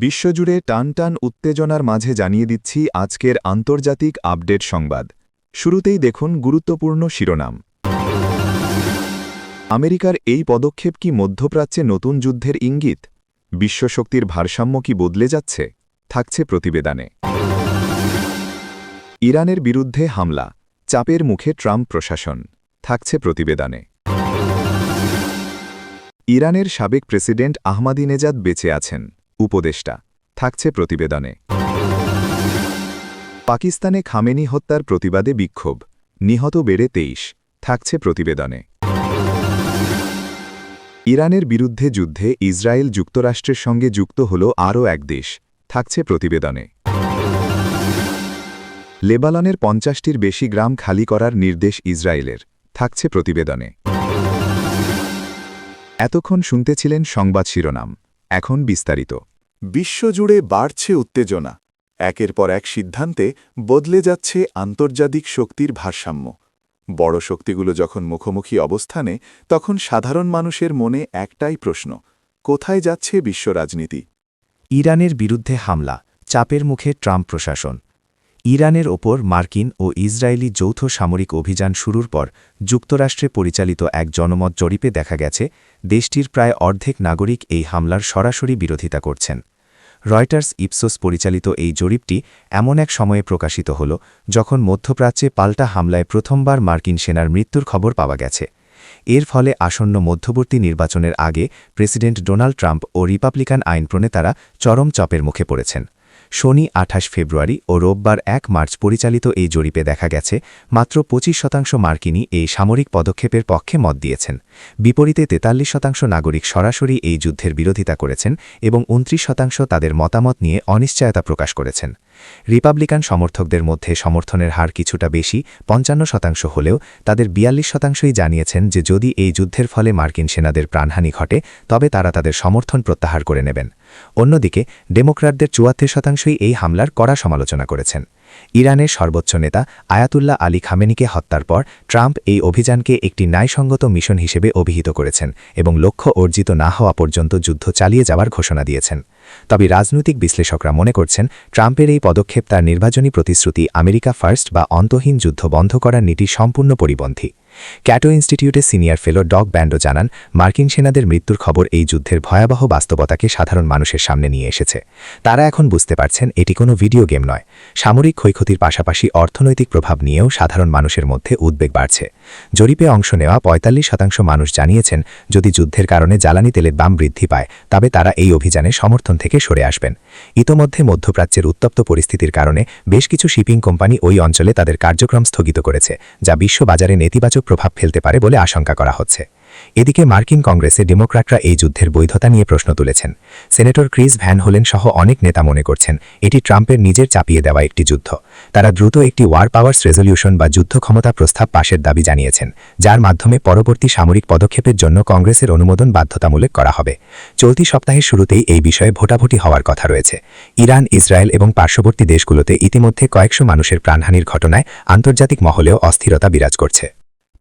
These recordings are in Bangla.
বিশ্বজুড়ে টানটান উত্তেজনার মাঝে জানিয়ে দিচ্ছি আজকের আন্তর্জাতিক আপডেট সংবাদ। শুরুতেই দেখুন গুরুত্বপূর্ণ শিরোনাম। আমেরিকার এই পদক্ষেপ কি মধ্যপ্রাচ্যে নতুন যুদ্ধের ইঙ্গিত? বিশ্বশক্তির ভারসাম্য কি বদলে যাচ্ছে? থাকছে প্রতিবেদনে। ইরানের বিরুদ্ধে হামলা, চাপের মুখে ট্রাম্প প্রশাসন। থাকছে প্রতিবেদনে। ইরানের সাবেক প্রেসিডেন্ট আহমাদিনেজাদ বেঁচে আছেন, উপদেষ্টা। থাকছে প্রতিবেদনে। পাকিস্তানে খামেনি হত্যার প্রতিবাদে বিক্ষোভ, নিহত বেড়ে 23। থাকছে প্রতিবেদনে। ইরানের বিরুদ্ধে যুদ্ধে ইসরায়েল যুক্তরাষ্ট্রের সঙ্গে যুক্ত হল আরও এক দেশ। থাকছে প্রতিবেদনে। লেবাননের 50টির বেশি গ্রাম খালি করার নির্দেশ ইসরায়েলের। থাকছে প্রতিবেদনে। এতক্ষণ শুনতেছিলেন সংবাদ শিরোনাম, এখন বিস্তারিত। বিশ্বজুড়ে বাড়ছে উত্তেজনা। একের পর এক সিদ্ধান্তে বদলে যাচ্ছে আন্তর্জাতিক শক্তির ভারসাম্য। বড় শক্তিগুলো যখন মুখোমুখি অবস্থানে, তখন সাধারণ মানুষের মনে একটাই প্রশ্ন: কোথায় যাচ্ছে বিশ্ব রাজনীতি? ইরানের বিরুদ্ধে হামলা, চাপের মুখে ট্রাম্প প্রশাসন। ইরানের ওপর মার্কিন ও ইসরায়েলি যৌথ সামরিক অভিযান শুরুর পর যুক্তরাষ্ট্রে পরিচালিত এক জনমত জরিপে দেখা গেছে, দেশটির প্রায় অর্ধেক নাগরিক এই হামলার সরাসরি বিরোধিতা করছেন। রয়টার্স ইপসোস পরিচালিত এই জরিপটি এমন এক সময়ে প্রকাশিত হল যখন মধ্যপ্রাচ্যে পাল্টা হামলায় প্রথমবার মার্কিন সেনার মৃত্যুর খবর পাওয়া গেছে। এর ফলে আসন্ন মধ্যবর্তী নির্বাচনের আগে প্রেসিডেন্ট ডোনাল্ড ট্রাম্প ও রিপাবলিকান আইন প্রণেতারা চরম চাপের মুখে পড়েছেন। শনি 28 ফেব্রুয়ারি ও রোববার 1 মার্চ পরিচালিত এই জরিপে দেখা গেছে, মাত্র 25% মার্কিনই এই সামরিক পদক্ষেপের পক্ষে মত দিয়েছেন। বিপরীতে 43% নাগরিক সরাসরি এই যুদ্ধের বিরোধিতা করেছেন এবং 29% তাদের মতামত নিয়ে অনিশ্চয়তা প্রকাশ করেছেন। রিপাবলিকান সমর্থকদের মধ্যে সমর্থনের হার কিছুটা বেশি, 55% হলেও তাদের 42%ই জানিয়েছেন যে যদি এই যুদ্ধের ফলে মার্কিন সেনাদের প্রাণহানি ঘটে তবে তারা তাদের সমর্থন প্রত্যাহার করে নেবেন। অন্যদিকে ডেমোক্র্যাটদের 74%ই এই হামলার কড়া সমালোচনা করেছেন। ইরানের সর্বোচ্চ নেতা আয়াতুল্লাহ আলী খামেনিকে হত্যার পর ট্রাম্প এই অভিযানকে একটি ন্যায়সঙ্গত মিশন হিসেবে অভিহিত করেছেন এবং লক্ষ্য অর্জিত না হওয়া পর্যন্ত যুদ্ধ চালিয়ে যাওয়ার ঘোষণা দিয়েছেন। তবে রাজনৈতিক বিশ্লেষকরা মনে করছেন, ট্রাম্পের এই পদক্ষেপ তার নির্বাচনী প্রতিশ্রুতি আমেরিকা ফার্স্ট বা অন্তহীন যুদ্ধ বন্ধ করার নীতি সম্পূর্ণ পরিপন্থী। ক্যাটো ইনস্টিটিউটের সিনিয়র ফেলো ডগ ব্যান্ডো জানান, মার্কিন সেনাদের মৃত্যুর খবর এই যুদ্ধের ভয়াবহ বাস্তবতাকে সাধারণ মানুষের সামনে নিয়ে এসেছে। তারা এখন বুঝতে পারছেন এটি কোনো ভিডিও গেম নয়। সামরিক ক্ষয়ক্ষতির পাশাপাশি অর্থনৈতিক প্রভাব নিয়েও সাধারণ মানুষের মধ্যে উদ্বেগ বাড়ছে। জরিপে অংশ নেওয়া 45% মানুষ জানিয়েছেন, যদি যুদ্ধের কারণে জ্বালানি তেলের দাম বৃদ্ধি পায় তবে তারা এই অভিযানে সমর্থন থেকে সরে আসবেন। ইতোমধ্যে মধ্যপ্রাচ্যের উত্তপ্ত পরিস্থিতির কারণে বেশ কিছু শিপিং কোম্পানি ওই অঞ্চলে তাদের কার্যক্রম স্থগিত করেছে, যা বিশ্ববাজারে নেতিবাচক প্রভাব ফেলতে পারে বলে আশঙ্কা করা হচ্ছে। এদিকে মার্কিন কংগ্রেসে ডেমোক্র্যাটরা এই যুদ্ধের বৈধতা নিয়ে প্রশ্ন তুলেছেন। সেনেটর ক্রিস ভ্যান হোলেন সহ অনেক নেতা মনে করছেন এটি ট্রাম্পের নিজের চাপিয়ে দেওয়া একটি যুদ্ধ। তারা দ্রুত একটি ওয়ার পাওয়ার্স রেজলিউশন বা যুদ্ধ ক্ষমতা প্রস্তাব পাশের দাবি জানিয়েছেন, যার মাধ্যমে পরবর্তী সামরিক পদক্ষেপের জন্য কংগ্রেসের অনুমোদন বাধ্যতামূলক করা হবে। চলতি সপ্তাহের শুরুতেই এই বিষয়ে ভোটাভুটি হওয়ার কথা রয়েছে। ইরান, ইসরায়েল এবং পার্শ্ববর্তী দেশগুলোতে ইতিমধ্যে কয়েকশো মানুষের প্রাণহানির ঘটনায় আন্তর্জাতিক মহলেও অস্থিরতা বিরাজ করছে।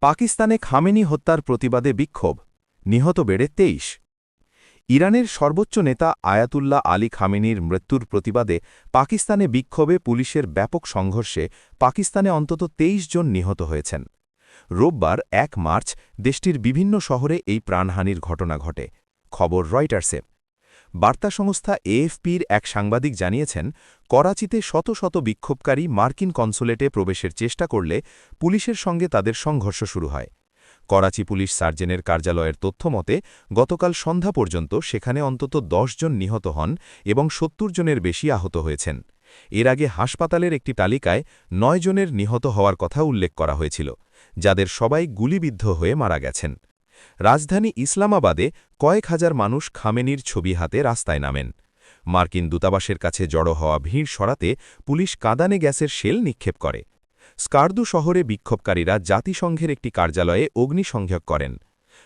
পাকিস্তানে খামেনি হত্যার প্রতিবাদে বিক্ষোভ, নিহত বেড়ে 23। ইরানের সর্বোচ্চ নেতা আয়াতুল্লাহ আলী খামেনির মৃত্যুর প্রতিবাদে পাকিস্তানে বিক্ষোভে পুলিশের ব্যাপক সংঘর্ষে পাকিস্তানে অন্তত 23 জন নিহত হয়েছেন। রোববার 1 মার্চ দেশটির বিভিন্ন শহরে এই প্রাণহানির ঘটনা ঘটে। খবর রয়টার্সে। বার্তা সংস্থা এএফপির এক সাংবাদিক জানিয়েছেন, করাচিতে শত শত বিক্ষোভকারী মার্কিন কনসুলেটে প্রবেশের চেষ্টা করলে পুলিশের সঙ্গে তাদের সংঘর্ষ শুরু হয়। করাচি পুলিশ সার্জেনের কার্যালয়ের তথ্যমতে গতকাল সন্ধ্যা পর্যন্ত সেখানে অন্তত 10 জন নিহত হন এবং 70 জনের বেশি আহত হয়েছেন। এর আগে হাসপাতালের একটি তালিকায় 9 জনের নিহত হওয়ার কথা উল্লেখ করা হয়েছিল, যাদের সবাই গুলিবিদ্ধ হয়ে মারা গেছেন। রাজধানী ইসলামাবাদে কয়েক হাজার মানুষ খামেনির ছবি হাতে রাস্তায় নামেন। মার্কিন দূতাবাসের কাছে জড়ো হওয়া ভিড় সরাতে পুলিশ কাঁদানে গ্যাসের শেল নিক্ষেপ করে। স্কার্দু শহরে বিক্ষোভকারীরা জাতিসংঘের একটি কার্যালয়ে অগ্নিসংযোগ করেন।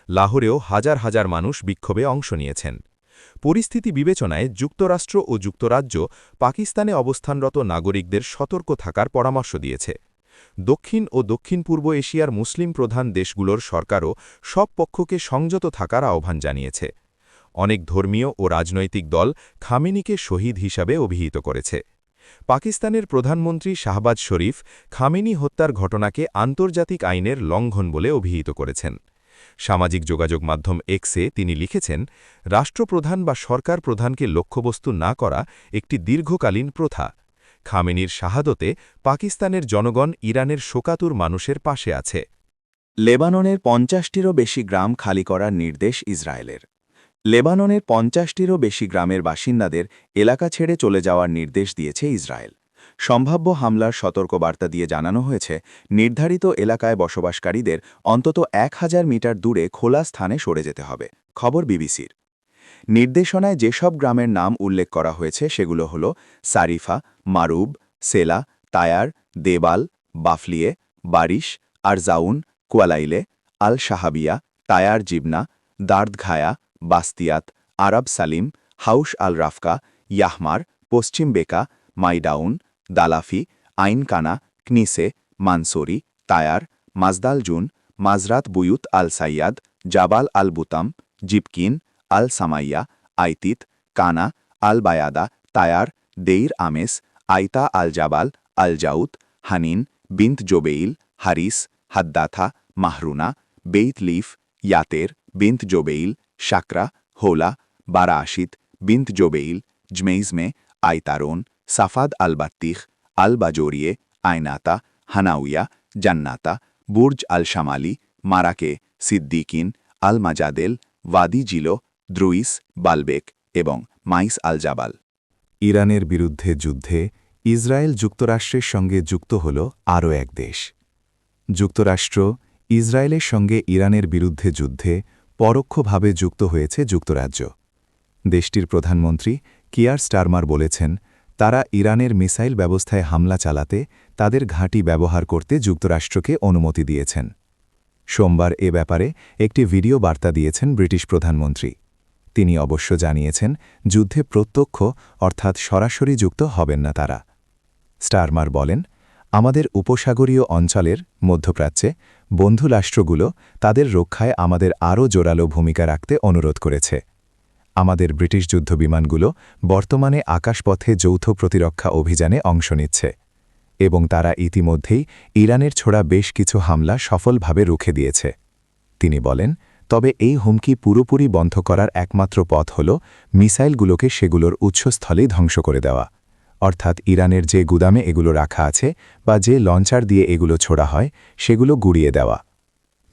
লাহোরেও হাজার হাজার মানুষ বিক্ষোভে অংশ নিয়েছেন। পরিস্থিতি বিবেচনায় যুক্তরাষ্ট্র ও যুক্তরাজ্য পাকিস্তানে অবস্থানরত নাগরিকদের সতর্ক থাকার পরামর্শ দিয়েছে। দক্ষিণ ও দক্ষিণ পূর্ব এশিয়ার মুসলিম প্রধান দেশগুলোর সরকারও সব পক্ষকে সংযত থাকার আহ্বান জানিয়েছে। অনেক ধর্মীয় ও রাজনৈতিক দল খামেনিকে শহীদ হিসাবে অভিহিত করেছে। পাকিস্তানের প্রধানমন্ত্রী শাহবাজ শরীফ খামেনি হত্যার ঘটনাকে আন্তর্জাতিক আইনের লঙ্ঘন বলে অভিহিত করেছেন। সামাজিক যোগাযোগ মাধ্যম এক্সে তিনি লিখেছেন, রাষ্ট্রপ্রধান বা সরকার প্রধানকে লক্ষ্যবস্তু না করা একটি দীর্ঘকালীন প্রথা। খামেনির শাহাদতে পাকিস্তানের জনগণ ইরানের শোকাতুর মানুষের পাশে আছে। লেবাননের ৫০টিরও বেশি গ্রাম খালি করার নির্দেশ ইসরায়েলের। লেবাননের ৫০টিরও বেশি গ্রামের বাসিন্দাদের এলাকা ছেড়ে চলে যাওয়ার নির্দেশ দিয়েছে ইসরায়েল। সম্ভাব্য হামলার সতর্কবার্তা দিয়ে জানানো হয়েছে, নির্ধারিত এলাকায় বসবাসকারীদের অন্তত ১,০০০ মিটার দূরে খোলা স্থানে সরে যেতে হবে। খবর বিবিসির। নির্দেশনায় যেসব গ্রামের নাম উল্লেখ করা হয়েছে সেগুলো হল সারিফা, মারুব, সেলা, তায়ার, দেবাল, বাফলিয়ে, বারিশ, আরজাউন, কোয়ালাইলে, আল শাহাবিয়া, তায়ার জিবনা, দার্দঘায়া, বাস্তিয়াত, আরব সালিম, হাউস আল রাফকা, ইয়াহমার, পশ্চিম বেকা, মাইডাউন, দালাফি, আইনকানা, কনিসে, মানসোরি, তায়ার, মাজদালজুন, মাজরাত বুয়ুত আল সাইয়াদ, জাবাল আল বুতাম, জিবকিন, আল সামাইয়া, আইতিত, কানা, আল বায়াদা, তায়ার, দেইর আমেস, আইতা আল জাবাল, আল জাউত, হানিন, বিন্ত জোবেইল, হারিস, হাদ্দাথা, মাহরুনা, বেইত লিফ, ইয়াতের, বিন্ত জোবেইল, শাকরা, হোলা, বারা আশিত, বিন্ত জোবেইল, জমেইজমে, আইতারোন, সাফাদ আল বাত্তিখ, আল বাজোরিয়ে, আইনাতা, হানাউইয়া, জান্নাতা, বুর্জ আল শামালি, মারাকে, সিদ্দিকিন, আল মাজাদেল, ওয়াদি জিলো, দ্রুইস, বালবেক এবং মাইস আল জাবাল। ইরানের বিরুদ্ধে যুদ্ধে ইসরায়েল যুক্তরাষ্ট্রের সঙ্গে যুক্ত হল আরও এক দেশ। যুক্তরাষ্ট্র ইসরায়েলের সঙ্গে ইরানের বিরুদ্ধে যুদ্ধে পরোক্ষভাবে যুক্ত হয়েছে যুক্তরাজ্য। দেশটির প্রধানমন্ত্রী কিয়ার স্টারমার বলেছেন, তারা ইরানের মিসাইল ব্যবস্থায় হামলা চালাতে তাদের ঘাঁটি ব্যবহার করতে যুক্তরাষ্ট্রকে অনুমতি দিয়েছেন। সোমবার এ ব্যাপারে একটি ভিডিও বার্তা দিয়েছেন ব্রিটিশ প্রধানমন্ত্রী। তিনি অবশ্য জানিয়েছেন, যুদ্ধে প্রত্যক্ষ অর্থাৎ সরাসরি যুক্ত হবেন না তারা। স্টারমার বলেন, আমাদের উপসাগরীয় অঞ্চলের মধ্যপ্রাচ্যে বন্ধু রাষ্ট্রগুলো তাদের রক্ষায় আমাদের আরও জোরালো ভূমিকা রাখতে অনুরোধ করেছে। আমাদের ব্রিটিশ যুদ্ধবিমানগুলো বর্তমানে আকাশপথে যৌথ প্রতিরক্ষা অভিযানে অংশ নিচ্ছে এবং তারা ইতিমধ্যেই ইরানের ছোড়া বেশ কিছু হামলা সফলভাবে রুখে দিয়েছে। তিনি বলেন, তবে এই হুমকি পুরোপুরি বন্ধ করার একমাত্র পথ হল মিসাইলগুলোকে সেগুলোর উৎসস্থলেই ধ্বংস করে দেওয়া, অর্থাৎ ইরানের যে গুদামে এগুলো রাখা আছে বা যে লঞ্চার দিয়ে এগুলো ছোড়া হয় সেগুলো গুড়িয়ে দেওয়া।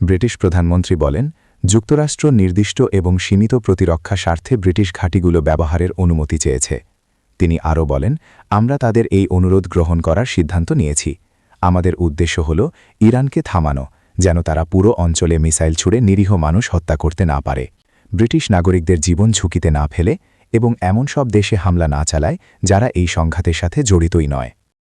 ব্রিটিশ প্রধানমন্ত্রী বলেন, যুক্তরাষ্ট্র নির্দিষ্ট এবং সীমিত প্রতিরক্ষা স্বার্থে ব্রিটিশ ঘাঁটিগুলো ব্যবহারের অনুমতি চেয়েছে। তিনি আরও বলেন, আমরা তাদের এই অনুরোধ গ্রহণ করার সিদ্ধান্ত নিয়েছি। আমাদের উদ্দেশ্য হল ইরানকে থামানো, যেন তারা পুরো অঞ্চলে মিসাইল ছুড়ে নিরীহ মানুষ হত্যা করতে না পারে, ব্রিটিশ নাগরিকদের জীবন ঝুঁকিতে না ফেলে এবং এমন সব দেশে হামলা না চালায় যারা এই সংঘাতের সাথে জড়িতই নয়।